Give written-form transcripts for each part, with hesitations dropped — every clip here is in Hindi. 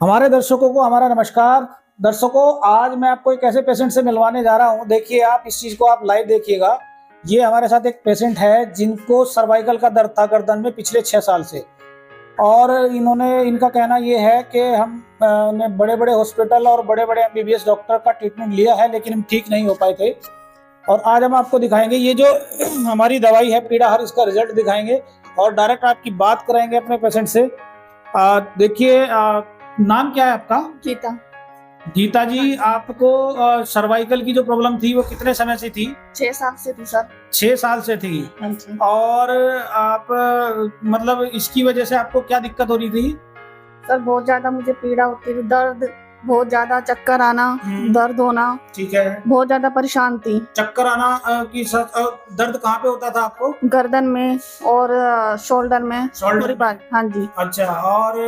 हमारे दर्शकों को हमारा नमस्कार। दर्शकों, आज मैं आपको एक ऐसे पेशेंट से मिलवाने जा रहा हूं। देखिए, आप इस चीज को आप लाइव देखिएगा। ये हमारे साथ एक पेशेंट है जिनको सर्वाइकल का दर्द था गर्दन में पिछले 6 साल से, और इनका कहना ये है कि हम ने बड़े बड़े हॉस्पिटल और बड़े बड़े एमबीबीएस डॉक्टर का ट्रीटमेंट लिया है, लेकिन हम ठीक नहीं हो पाए थे। और आज हम आपको दिखाएंगे ये जो हमारी दवाई है पीड़ाहर, इसका रिजल्ट दिखाएंगे और डायरेक्ट आपकी बात कराएंगे अपने पेशेंट से। देखिए, नाम क्या है आपका? गीता। गीता जी, आपको सर्वाइकल की जो प्रॉब्लम थी वो कितने समय से थी? 6 साल से थी सर। 6 साल से थी। हाँ जी। और आप मतलब इसकी वजह से आपको क्या दिक्कत हो रही थी? सर बहुत ज्यादा मुझे पीड़ा होती थी, दर्द बहुत ज्यादा, चक्कर आना, दर्द होना। ठीक है। बहुत ज्यादा परेशान थी। चक्कर आना दर्द कहाँ पे होता था आपको? गर्दन में और शोल्डर में। शोल्डर बात। हाँ जी। अच्छा, और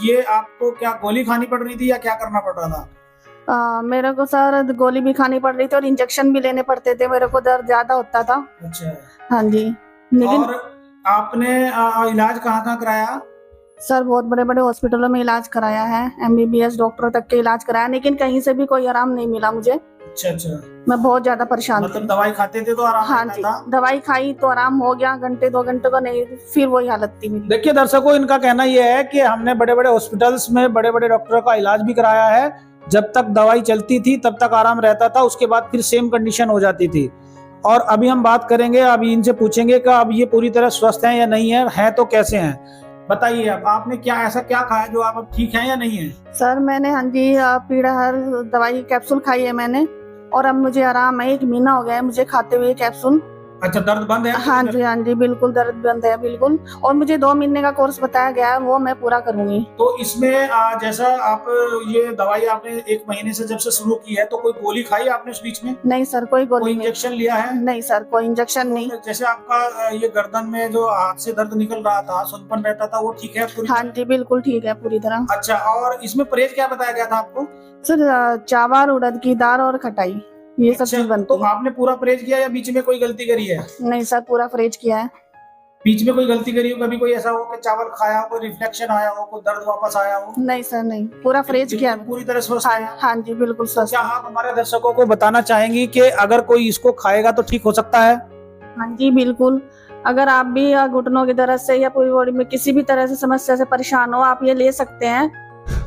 ये आपको क्या गोली खानी पड़ रही थी या क्या करना पड़ रहा था? मेरे को सर गोली भी खानी पड़ रही थी और इंजेक्शन भी लेने पड़ते थे, मेरे को दर्द ज्यादा होता था। अच्छा। हाँ जी। लेकिन और आपने इलाज कहाँ कराया? सर बहुत बड़े बड़े हॉस्पिटलों में इलाज कराया है, एमबीबीएस डॉक्टर तक के इलाज कराया, लेकिन कहीं से भी कोई आराम नहीं मिला मुझे। अच्छा। मैं बहुत ज्यादा परेशान थी। मतलब दवाई खाते थे तो आराम? हाँ जी, दवाई खाई तो आराम हो गया, घंटे 2 घंटे को नहीं, फिर वही हालत थी मेरी। देखिए दर्शकों, इनका कहना यह है कि हमने बड़े बड़े हॉस्पिटल्स में बड़े बड़े डॉक्टरों का इलाज भी कराया है। जब तक दवाई चलती थी तब तक आराम रहता था, उसके बाद फिर सेम कंडीशन हो जाती थी। और अभी हम बात करेंगे, अभी इनसे पूछेंगे कि अब ये पूरी तरह स्वस्थ हैं या नहीं है तो कैसे हैं। बताइए, अब आपने ऐसा क्या खाया जो आप अब ठीक हैं या नहीं है? सर मैंने, हाँ जी, पीड़ाहर दवाई कैप्सूल खाई है मैंने, और अब मुझे आराम है। 1 महीना हो गया है मुझे खाते हुए कैप्सूल। अच्छा, दर्द बंद है? हाँ जी, बिल्कुल दर्द बंद है बिल्कुल। और मुझे 2 महीने का कोर्स बताया गया है, वो मैं पूरा करूंगी। तो इसमें जैसा आप ये दवाई आपने 1 महीने से जब से शुरू की है, तो कोई गोली खाई आपने उस बीच में? नहीं सर, कोई गोली नहीं। इंजेक्शन लिया है? नहीं सर, कोई इंजेक्शन नहीं। जैसे आपका ये गर्दन में जो हाथ से दर्द निकल रहा था, सुनपन रहता था, वो ठीक है पूरी? हाँ जी, बिल्कुल ठीक है पूरी तरह। अच्छा, और इसमें परहेज क्या बताया गया था आपको? सर चावल, उड़द की दाल और खटाई, ये सब चीज बनती है। तो आपने पूरा परहेज किया या बीच में कोई गलती करी है? नहीं सर, पूरा परहेज किया है। बीच में कोई गलती करी हो? कभी कोई ऐसा हो कि चावल खाया हो, कोई रिफ्लेक्शन आया हो, कोई दर्द वापस आया हो? नहीं सर, नहीं, पूरा परहेज किया। पूरी तरह स्वस्थ? हाँ जी, बिल्कुल स्वस्थ। क्या आप हमारे दर्शकों को बताना चाहेंगी कि अगर कोई इसको खाएगा तो ठीक हो सकता है? हाँ जी, बिल्कुल। अगर आप भी घुटनों की दर्द से या पूरी बॉडी में किसी भी तरह से समस्या से परेशान हो, आप ये ले सकते हैं।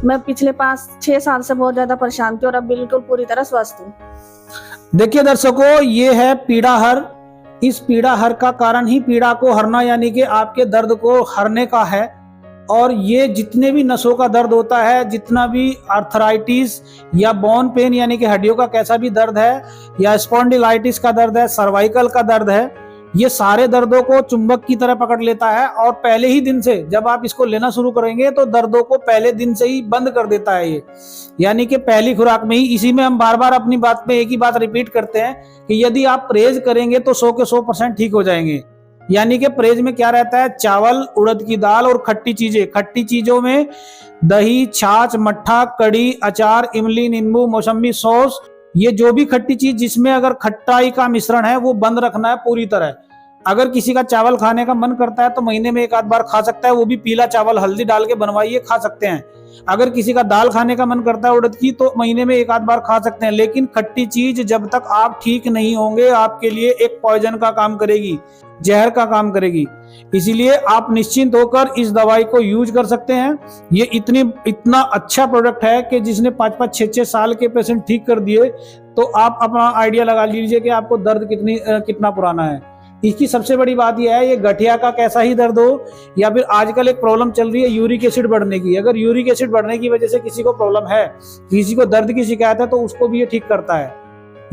मैं पिछले 5-6 साल से बहुत ज्यादा परेशान थी और अब बिल्कुल पूरी तरह स्वस्थ हूँ। देखिए दर्शकों, ये है पीड़ाहर। इस पीड़ाहर का कारण ही पीड़ा को हरना, यानी कि आपके दर्द को हरने का है। और ये जितने भी नसों का दर्द होता है, जितना भी आर्थराइटिस या बोन पेन यानी कि हड्डियों का कैसा भी दर्द है, या स्पॉन्डिलाइटिस का दर्द है, सर्वाइकल का दर्द है, ये सारे दर्दों को चुंबक की तरह पकड़ लेता है। और पहले ही दिन से जब आप इसको लेना शुरू करेंगे तो दर्दों को पहले दिन से ही बंद कर देता है ये, यानी कि पहली खुराक में ही। इसी में हम बार बार अपनी बात में एक ही बात रिपीट करते हैं कि यदि आप परहेज करेंगे तो 100 के 100% ठीक हो जाएंगे। यानी कि परहेज में क्या रहता है? चावल, उड़द की दाल और खट्टी चीजें। खट्टी चीजों में दही, छाछ, मट्ठा, कड़ी, अचार, इमली, नींबू, मौसमी सॉस, ये जो भी खट्टी चीज जिसमें अगर खट्टाई का मिश्रण है वो बंद रखना है पूरी तरह। अगर किसी का चावल खाने का मन करता है तो महीने में 1 आध बार खा सकता है, वो भी पीला चावल हल्दी डाल के बनवाइए, खा सकते हैं। अगर किसी का दाल खाने का मन करता है उड़द की, तो महीने में 1 आध बार खा सकते हैं। लेकिन खट्टी चीज जब तक आप ठीक नहीं होंगे आपके लिए एक पॉइजन का काम करेगी, जहर का काम करेगी। इसीलिए आप निश्चिंत होकर इस दवाई को यूज कर सकते हैं। ये इतना अच्छा प्रोडक्ट है कि जिसने 5-5, 6-6 साल के पेशेंट ठीक कर दिए। तो आप अपना आइडिया लगा लीजिए कि आपको दर्द कितना पुराना है। इसकी सबसे बड़ी बात यह है, ये गठिया का कैसा ही दर्द हो, या फिर आजकल एक प्रॉब्लम चल रही है यूरिक एसिड बढ़ने की। अगर यूरिक एसिड बढ़ने की वजह से किसी को प्रॉब्लम है, किसी को दर्द की शिकायत है, तो उसको भी ये ठीक करता है।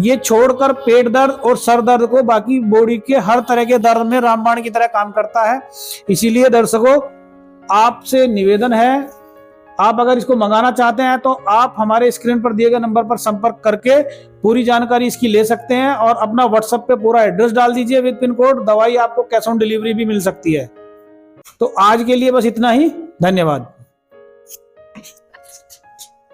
ये छोड़कर पेट दर्द और सर दर्द को, बाकी बॉडी के हर तरह के दर्द में रामबाण की तरह काम करता है। इसीलिए दर्शकों, आपसे निवेदन है, आप अगर इसको मंगाना चाहते हैं तो आप हमारे स्क्रीन पर दिए गए नंबर पर संपर्क करके पूरी जानकारी इसकी ले सकते हैं। और अपना व्हाट्सएप पे पूरा एड्रेस डाल दीजिए विद पिन कोड। दवाई आपको कैश ऑन डिलीवरी भी मिल सकती है। तो आज के लिए बस इतना ही। धन्यवाद।